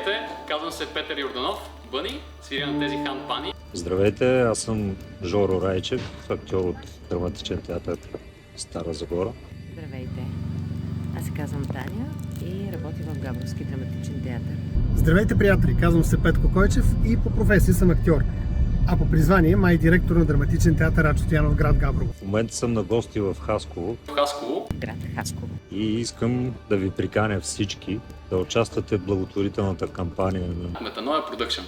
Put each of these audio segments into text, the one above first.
Здравейте, казвам се Петър Йорданов, Бъни, свиря на тези хандпани. Здравейте, аз съм Жоро Райчев, актьор от Драматичен театър Стара Загора. Здравейте, аз се казвам Таня и работя в Габровски драматичен театър. Здравейте, приятели! Казвам се Петко Койчев и по професия съм актьор. А по призвание май директор на драматичен театър Рачо Стоянов, град Габрово. В момента съм на гости в Хасково В Хасково. Град Хасково. и искам да ви приканя всички да участвате в благотворителната кампания на Метаноя Продъкшн.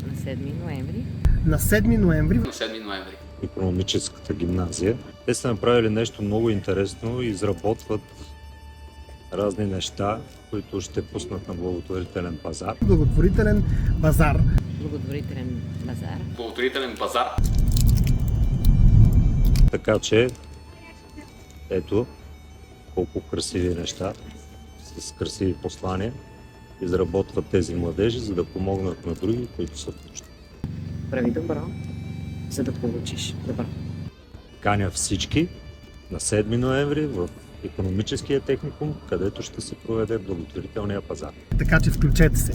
На 7 ноември. На 7 ноември На 7 ноември. Икономическата гимназия. Те са направили нещо много интересно и изработват разни неща, които ще пуснат на благотворителен пазар. благотворителен базар. Благотворителен базар. Благотворителен базар. Така че, ето колко красиви неща с красиви послания изработват тези младежи, за да помогнат на други, които са в нужда. Прави добро, за да получиш добро. Каня всички на 7 ноември в Икономическия техникум, където ще се проведе благотворителния пазар. Така че включете се.